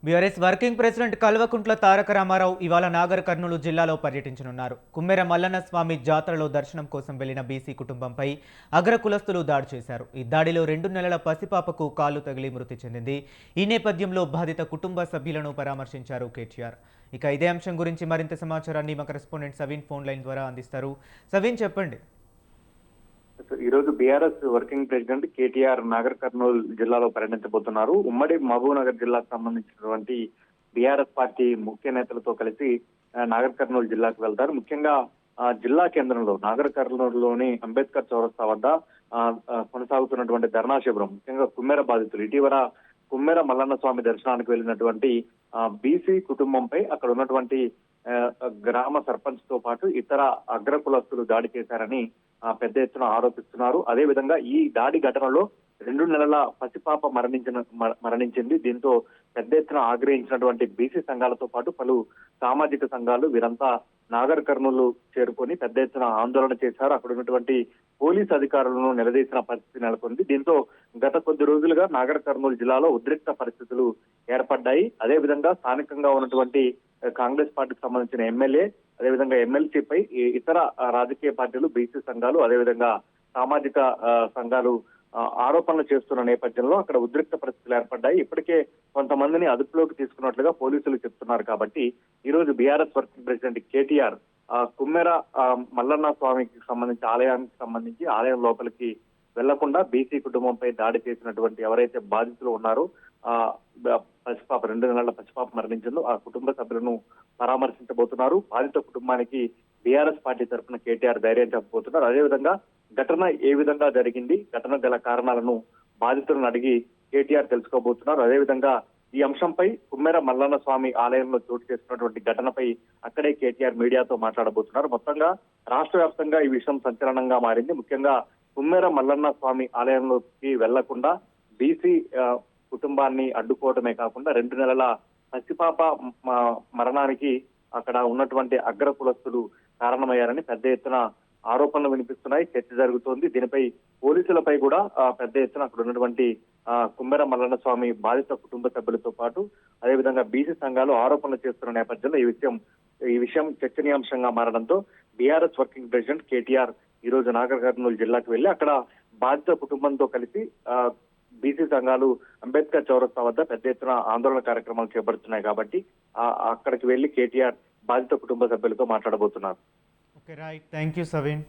BRS working president Kalvakuntla Taraka Ramarao ఇవాళ నాగర్ కర్నూలు జిల్లాలో పర్యటించనున్నారు. కుమ్మెర మల్లన్న స్వామి జాతరలో దర్శనం కోసం వెళ్లిన బీసీ కుటుంబంపై అగ్ర కులస్తులు దాడి చేశారు. ఈ దాడిలో 2 నెలల పసిపాపకు కాలు తగిలి మృతి చెందింది. ఈ నేపథ్యంలో బాధిత కుటుంబ సభ్యులను పరామర్శించారు కేటీఆర్. ఇక ఇదే అంశం గురించి మరింత సమాచారాన్ని మా కరెస్పాండెంట్ సవీన్ ఫోన్ లైన్ ద్వారా అందిస్తారు. సవీన్, చెప్పండి. ఈ రోజు BRS working president KTR Nagar Kurnool జిల్లాలో పర్యటించబోతున్నారు. ఉమ్మడి మహబూబ్ నగర్ జిల్లాకు సంబంధించినటువంటి బీఆర్ఎస్ పార్టీ ముఖ్య నేతలతో కలిసి నాగర్ కర్నూలు జిల్లాకు వెళ్తారు. ముఖ్యంగా జిల్లా కేంద్రంలో నాగర్ కర్నూలులోని అంబేద్కర్ చౌరస్తా వద్ద కొనసాగుతున్నటువంటి ధర్నా శిబిరం, ముఖ్యంగా కుమ్మెర బాధితులు ఇటీవల కుమ్మెర మల్లన్న స్వామి దర్శనానికి వెళ్ళినటువంటి బీసీ కుటుంబంపై అక్కడ ఉన్నటువంటి గ్రామ సర్పంచ్ తో పాటు ఇతర అగ్ర కులస్తులు దాడి చేశారని పెద్ద ఎత్తున ఆరోపిస్తున్నారు. అదే విధంగా ఈ దాడి ఘటనలో 2 నెలల పసిపాప మరణించింది. దీంతో పెద్ద ఎత్తున ఆగ్రహించినటువంటి బీసీ సంఘాలతో పాటు పలు సామాజిక సంఘాలు వీరంతా నాగర్ కర్నూలు చేరుకొని పెద్ద ఎత్తున ఆందోళన చేశారు. అక్కడ ఉన్నటువంటి పోలీస్ అధికారులను నిలదీసిన పరిస్థితి నెలకొంది. దీంతో గత కొద్ది రోజులుగా నాగర్ కర్నూలు జిల్లాలో ఉద్రిక్త పరిస్థితులు ఏర్పడ్డాయి. అదే విధంగా స్థానికంగా ఉన్నటువంటి కాంగ్రెస్ పార్టీకి సంబంధించిన ఎమ్మెల్యే, అదేవిధంగా ఎమ్మెల్సీపై ఇతర రాజకీయ పార్టీలు, బీసీ సంఘాలు, అదేవిధంగా సామాజిక సంఘాలు ఆరోపణలు చేస్తున్న నేపథ్యంలో అక్కడ ఉద్రిక్త పరిస్థితులు ఏర్పడ్డాయి. ఇప్పటికే కొంతమందిని అదుపులోకి తీసుకున్నట్లుగా పోలీసులు చెప్తున్నారు. కాబట్టి ఈ రోజు BRS working president KTR Kummera Mallanna స్వామికి సంబంధించి ఆలయానికి సంబంధించి ఆలయం లోపలికి వెళ్లకుండా బీసీ కుటుంబంపై దాడి చేసినటువంటి ఎవరైతే బాధితులు ఉన్నారో పసిపాప 2 నెలల పసిపాప మరణించిందో ఆ కుటుంబ సభ్యులను పరామర్శించబోతున్నారు. బాధిత కుటుంబానికి బీఆర్ఎస్ పార్టీ తరఫున కేటీఆర్ ధైర్యం చెప్పబోతున్నారు. అదేవిధంగా ఘటన ఏ విధంగా జరిగింది, ఘటన గల కారణాలను బాధితులను అడిగి కేటీఆర్ తెలుసుకోబోతున్నారు. అదేవిధంగా ఈ అంశంపై కుమ్మెర మల్లన్న స్వామి ఆలయంలో చోటు చేసుకున్నటువంటి ఘటనపై అక్కడే కేటీఆర్ మీడియాతో మాట్లాడబోతున్నారు. మొత్తంగా రాష్ట్ర వ్యాప్తంగా ఈ విషయం సంచలనంగా మారింది. ముఖ్యంగా కుమ్మెర మల్లన్న స్వామి ఆలయంలోకి వెళ్లకుండా బీసీ కుటుంబాన్ని అడ్డుకోవడమే కాకుండా 2 నెలల పసిపాప మరణానికి అక్కడ ఉన్నటువంటి అగ్ర కులస్తులు కారణమయ్యారని పెద్ద ఎత్తున ఆరోపణలు వినిపిస్తున్నాయి. చర్చ జరుగుతోంది. దీనిపై పోలీసులపై కూడా పెద్ద ఎత్తున అక్కడ ఉన్నటువంటి కుమ్మెర మల్లన్న స్వామి బాధిత కుటుంబ సభ్యులతో పాటు అదేవిధంగా బీసీ సంఘాలు ఆరోపణలు చేస్తున్న నేపథ్యంలో ఈ విషయం చర్చనీయాంశంగా మారడంతో బీఆర్ఎస్ వర్కింగ్ ప్రెసిడెంట్ కేటీఆర్ ఈ రోజు నాగర్ కర్నూలు జిల్లాకు వెళ్లి అక్కడ బాధిత కుటుంబంతో కలిసి బీసీ సంఘాలు అంబేద్కర్ చౌరస్తా వద్ద పెద్ద ఎత్తున ఆందోళన కార్యక్రమాలు చేపడుతున్నాయి. కాబట్టి అక్కడికి వెళ్లి కేటీఆర్ బాధిత కుటుంబ సభ్యులతో మాట్లాడబోతున్నారు. Okay, right. Thank you, Saveen.